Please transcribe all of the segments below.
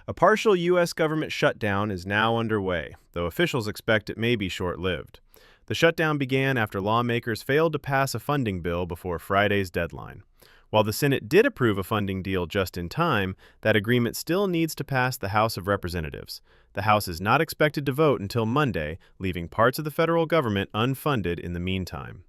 A partial U.S. government shutdown is now underway, though officials expect it may be short-lived. The shutdown began after lawmakers failed to pass a funding bill before Friday's deadline. While the Senate did approve a funding deal just in time, that agreement still needs to pass the House of Representatives. The House is not expected to vote until Monday, leaving parts of the federal government unfunded in the meantime.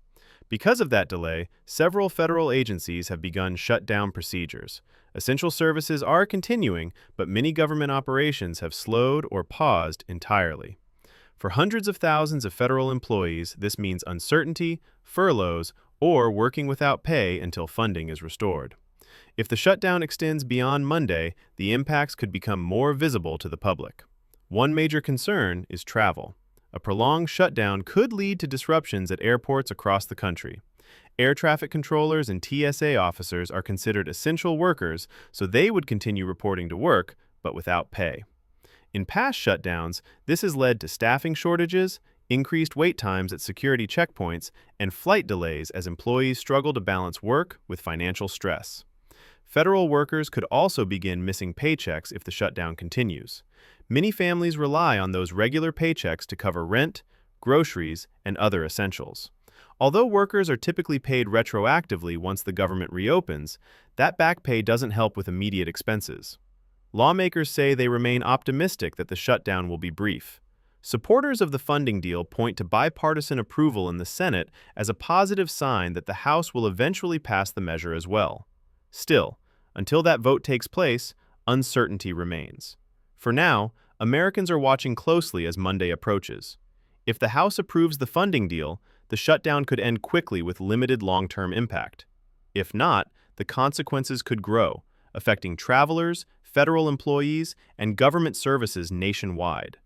Because of that delay, several federal agencies have begun shutdown procedures. Essential services are continuing, but many government operations have slowed or paused entirely. For hundreds of thousands of federal employees, this means uncertainty, furloughs, or working without pay until funding is restored. If the shutdown extends beyond Monday, the impacts could become more visible to the public. One major concern is travel. A prolonged shutdown could lead to disruptions at airports across the country. Air traffic controllers and TSA officers are considered essential workers, so they would continue reporting to work, but without pay. In past shutdowns, this has led to staffing shortages, increased wait times at security checkpoints, and flight delays as employees struggle to balance work with financial stress. Federal workers could also begin missing paychecks if the shutdown continues. Many families rely on those regular paychecks to cover rent, groceries, and other essentials. Although workers are typically paid retroactively once the government reopens, that back pay doesn't help with immediate expenses. Lawmakers say they remain optimistic that the shutdown will be brief. Supporters of the funding deal point to bipartisan approval in the Senate as a positive sign that the House will eventually pass the measure as well. Still, until that vote takes place, uncertainty remains. For now, Americans are watching closely as Monday approaches. If the House approves the funding deal, the shutdown could end quickly with limited long-term impact. If not, the consequences could grow, affecting travelers, federal employees, and government services nationwide.